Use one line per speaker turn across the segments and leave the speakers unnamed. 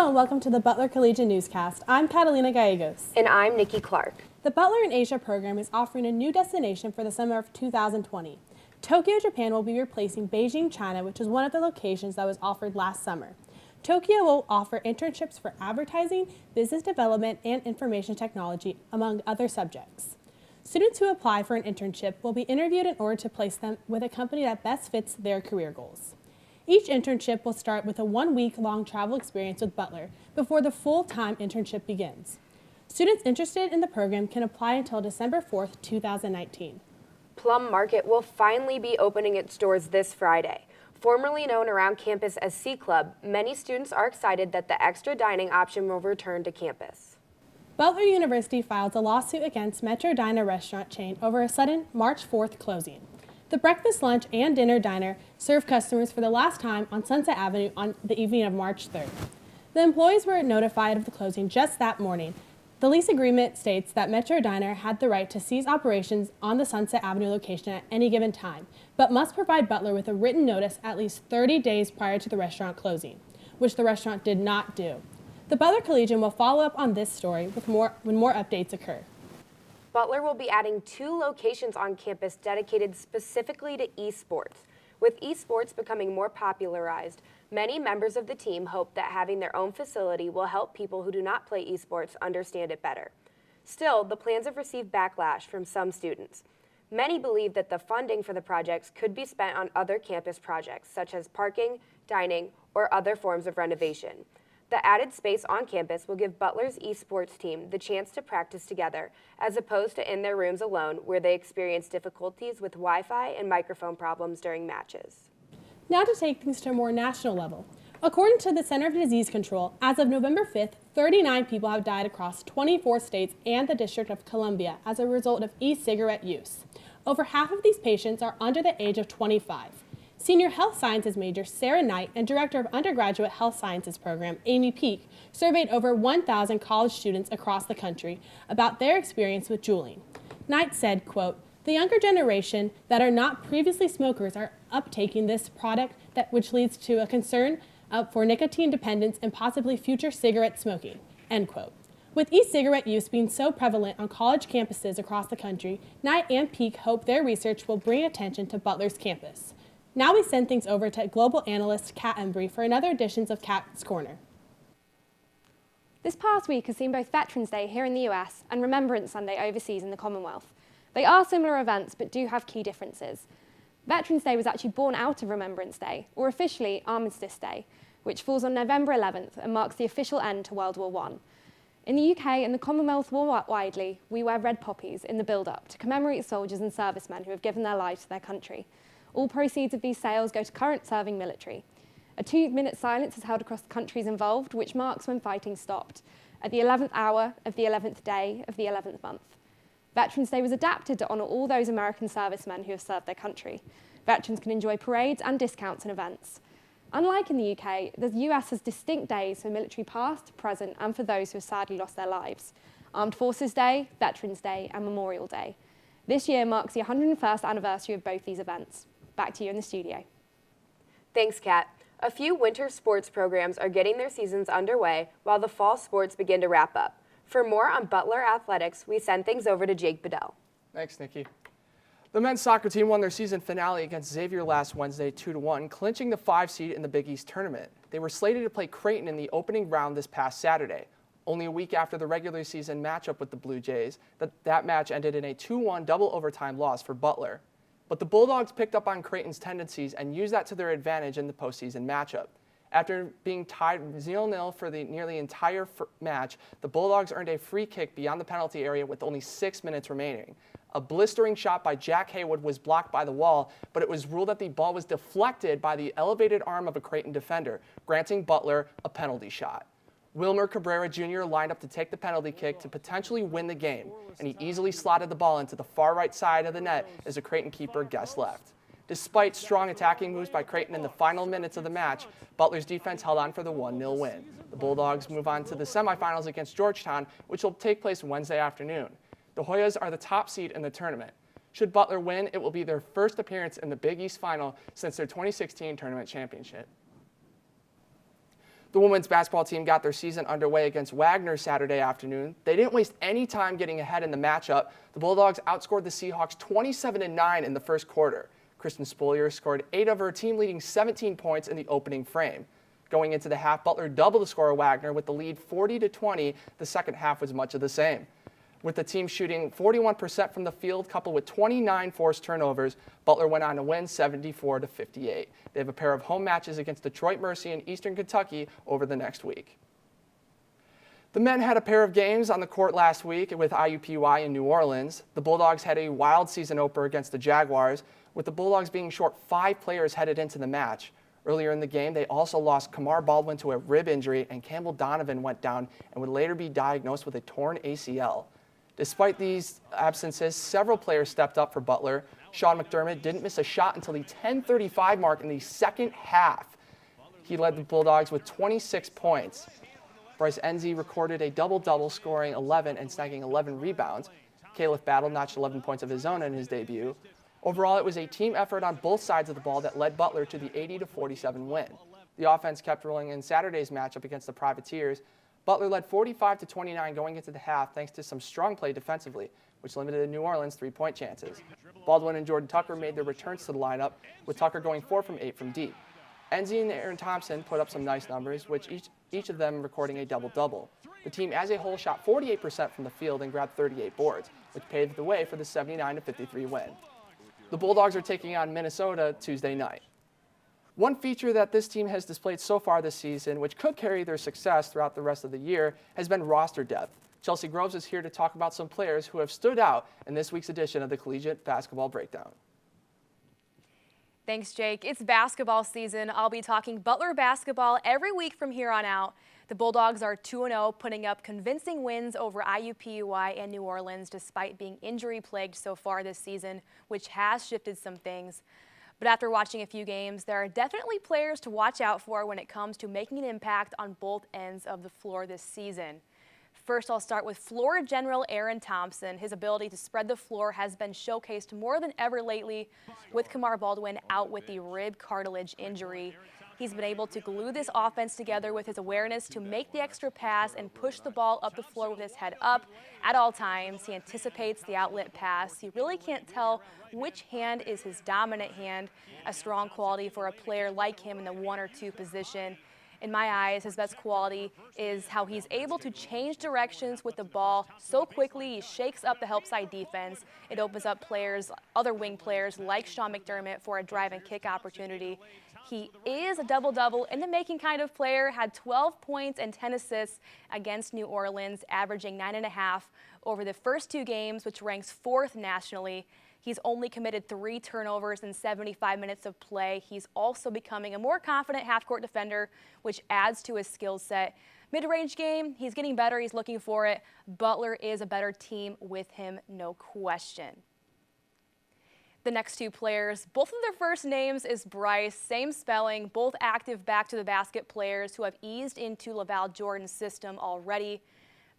and welcome to the Butler Collegian Newscast. I'm Catalina Gallegos.
And I'm Nicki Clark.
The Butler in Asia program is offering a new destination for the summer of 2020. Tokyo, Japan will be replacing Beijing, China, which is one of the locations that was offered last summer. Tokyo will offer internships for advertising, business development, and information technology, among other subjects. Students who apply for an internship will be interviewed in order to place them with a company that best fits their career goals. Each internship will start with a 1-week-long travel experience with Butler before the full-time internship begins. Students interested in the program can apply until December 4th, 2019.
Plum Market will finally be opening its doors this Friday. Formerly known around campus as C Club, many students are excited that the extra dining option will return to campus.
Butler University filed a lawsuit against Metro Diner restaurant chain over a sudden March 4th closing. The breakfast, lunch, and dinner diner served customers for the last time on Sunset Avenue on the evening of March 3rd. The employees were notified of the closing just that morning. The lease agreement states that Metro Diner had the right to cease operations on the Sunset Avenue location at any given time, but must provide Butler with a written notice at least 30 days prior to the restaurant closing, which the restaurant did not do. The Butler Collegian will follow up on this story when more updates occur.
Butler will be adding 2 locations on campus dedicated specifically to esports. With esports becoming more popularized, many members of the team hope that having their own facility will help people who do not play esports understand it better. Still, the plans have received backlash from some students. Many believe that the funding for the projects could be spent on other campus projects, such as parking, dining, or other forms of renovation. The added space on campus will give Butler's esports team the chance to practice together, as opposed to in their rooms alone, where they experience difficulties with Wi-Fi and microphone problems during matches.
Now to take things to a more national level. According to the Center for Disease Control, as of November 5th, 39 people have died across 24 states and the District of Columbia as a result of e-cigarette use. Over half of these patients are under the age of 25. Senior Health Sciences major Sarah Knight and Director of Undergraduate Health Sciences Program Amy Peak surveyed over 1,000 college students across the country about their experience with juuling. Knight said, quote, "The younger generation that are not previously smokers are uptaking this product which leads to a concern for nicotine dependence and possibly future cigarette smoking," end quote. With e-cigarette use being so prevalent on college campuses across the country, Knight and Peak hope their research will bring attention to Butler's campus. Now we send things over to global analyst Kat Embry for another edition of Kat's Corner.
This past week has seen both Veterans Day here in the US and Remembrance Sunday overseas in the Commonwealth. They are similar events but do have key differences. Veterans Day was actually born out of Remembrance Day, or officially Armistice Day, which falls on November 11th and marks the official end to World War I. In the UK and the Commonwealth more widely, we wear red poppies in the build-up to commemorate soldiers and servicemen who have given their lives to their country. All proceeds of these sales go to current serving military. A 2-minute silence is held across the countries involved, which marks when fighting stopped, at the 11th hour of the 11th day of the 11th month. Veterans Day was adapted to honour all those American servicemen who have served their country. Veterans can enjoy parades and discounts and events. Unlike in the UK, the US has distinct days for military past, present, and for those who have sadly lost their lives. Armed Forces Day, Veterans Day, and Memorial Day. This year marks the 101st anniversary of both these events. Back to you in the studio.
Thanks, Kat. A few winter sports programs are getting their seasons underway while the fall sports begin to wrap up. For more on Butler athletics, we send things over to Jake Bedell.
Thanks, Nicki. The men's soccer team won their season finale against Xavier last Wednesday 2-1, clinching the 5 seed in the Big East tournament. They were slated to play Creighton in the opening round this past Saturday. Only a week after the regular season matchup with the Blue Jays, that match ended in a 2-1 double overtime loss for Butler. But the Bulldogs picked up on Creighton's tendencies and used that to their advantage in the postseason matchup. After being tied 0-0 for the nearly entire match, the Bulldogs earned a free kick beyond the penalty area with only 6 minutes remaining. A blistering shot by Jack Haywood was blocked by the wall, but it was ruled that the ball was deflected by the elevated arm of a Creighton defender, granting Butler a penalty shot. Wilmer Cabrera Jr. lined up to take the penalty kick to potentially win the game, and he easily slotted the ball into the far right side of the net as the Creighton keeper guessed left. Despite strong attacking moves by Creighton in the final minutes of the match, Butler's defense held on for the 1-0 win. The Bulldogs move on to the semifinals against Georgetown, which will take place Wednesday afternoon. The Hoyas are the top seed in the tournament. Should Butler win, it will be their first appearance in the Big East Final since their 2016 tournament championship. The women's basketball team got their season underway against Wagner Saturday afternoon. They didn't waste any time getting ahead in the matchup. The Bulldogs outscored the Seahawks 27-9 in the first quarter. Kristen Spolier scored 8 of her team-leading 17 points in the opening frame. Going into the half, Butler doubled the score of Wagner with the lead 40-20. The second half was much of the same. With the team shooting 41% from the field, coupled with 29 forced turnovers, Butler went on to win 74-58. They have a pair of home matches against Detroit Mercy and Eastern Kentucky over the next week. The men had a pair of games on the court last week with IUPUI in New Orleans. The Bulldogs had a wild season opener against the Jaguars, with the Bulldogs being short 5 players headed into the match. Earlier in the game, they also lost Kamar Baldwin to a rib injury, and Campbell Donovan went down and would later be diagnosed with a torn ACL. Despite these absences, several players stepped up for Butler. Sean McDermott didn't miss a shot until the 10:35 mark in the second half. He led the Bulldogs with 26 points. Bryce Enzi recorded a double-double, scoring 11 and snagging 11 rebounds. Caleb Battle notched 11 points of his own in his debut. Overall, it was a team effort on both sides of the ball that led Butler to the 80-47 win. The offense kept rolling in Saturday's matchup against the Privateers. Butler led 45-29 going into the half thanks to some strong play defensively, which limited New Orleans' three-point chances. Baldwin and Jordan Tucker made their returns to the lineup, with Tucker going 4 from 8 from deep. Enzi and Aaron Thompson put up some nice numbers, which each of them recording a double-double. The team as a whole shot 48% from the field and grabbed 38 boards, which paved the way for the 79-53 win. The Bulldogs are taking on Minnesota Tuesday night. One feature that this team has displayed so far this season, which could carry their success throughout the rest of the year, has been roster depth. Chelsea Groves is here to talk about some players who have stood out in this week's edition of the Collegiate Basketball Breakdown.
Thanks, Jake. It's basketball season. I'll be talking Butler basketball every week from here on out. The Bulldogs are 2-0, putting up convincing wins over IUPUI and New Orleans despite being injury-plagued so far this season, which has shifted some things. But after watching a few games, there are definitely players to watch out for when it comes to making an impact on both ends of the floor this season. First, I'll start with floor general Aaron Thompson. His ability to spread the floor has been showcased more than ever lately, with Kamar Baldwin out with the rib cartilage injury. He's been able to glue this offense together with his awareness to make the extra pass and push the ball up the floor with his head up at all times. He anticipates the outlet pass. You really can't tell which hand is his dominant hand, a strong quality for a player like him in the 1 or 2 position. In my eyes, his best quality is how he's able to change directions with the ball so quickly. He shakes up the help side defense. It opens up players, other wing players like Sean McDermott for a drive and kick opportunity. He is a double-double in the making kind of player, had 12 points and 10 assists against New Orleans, averaging 9.5 over the first 2 games, which ranks 4th nationally. He's only committed 3 turnovers in 75 minutes of play. He's also becoming a more confident half-court defender, which adds to his skill set. Mid-range game, he's getting better. He's looking for it. Butler is a better team with him, no question. The next 2 players, both of their first names is Bryce, same spelling, both active back to the basket players who have eased into Laval Jordan's system already.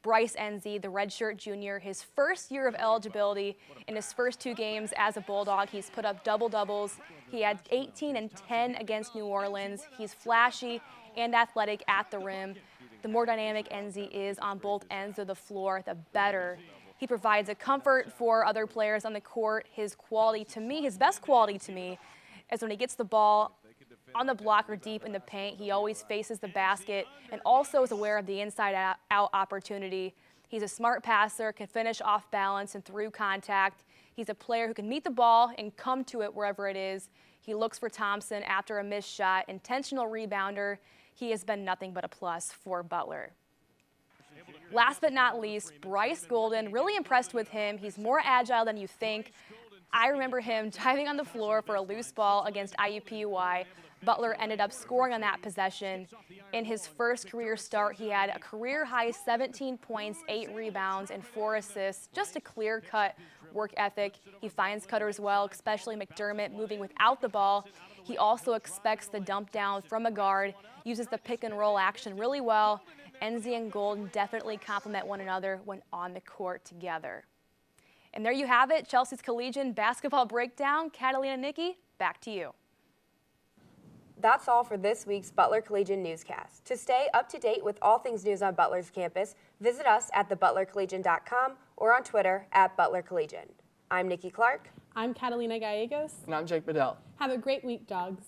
Bryce Enzi, the redshirt junior, his first year of eligibility. In his first 2 games as a Bulldog, he's put up double-doubles. He had 18 and 10 against New Orleans. He's flashy and athletic at the rim. The more dynamic Enzi is on both ends of the floor, the better. He provides a comfort for other players on the court. His quality to me, his best quality to me, is when he gets the ball on the block or deep in the paint. He always faces the basket and also is aware of the inside-out opportunity. He's a smart passer, can finish off balance and through contact. He's a player who can meet the ball and come to it wherever it is. He looks for Thompson after a missed shot, intentional rebounder. He has been nothing but a plus for Butler. Last but not least, Bryce Golden, really impressed with him. He's more agile than you think. I remember him diving on the floor for a loose ball against IUPUI. Butler ended up scoring on that possession. In his first career start, he had a career-high 17 points, 8 rebounds, and 4 assists. Just a clear-cut work ethic. He finds cutters well, especially McDermott moving without the ball. He also expects the dump down from a guard, uses the pick-and-roll action really well. Enzi and Golden definitely complement one another when on the court together. And there you have it, Chelsea's Collegian Basketball Breakdown. Catalina and Nicki, back to you.
That's all for this week's Butler Collegian Newscast. To stay up to date with all things news on Butler's campus, visit us at thebutlercollegian.com or on Twitter at Butler Collegian. I'm Nikki Clark.
I'm Catalina Gallegos.
And I'm Jake Bedell.
Have a great week, dogs.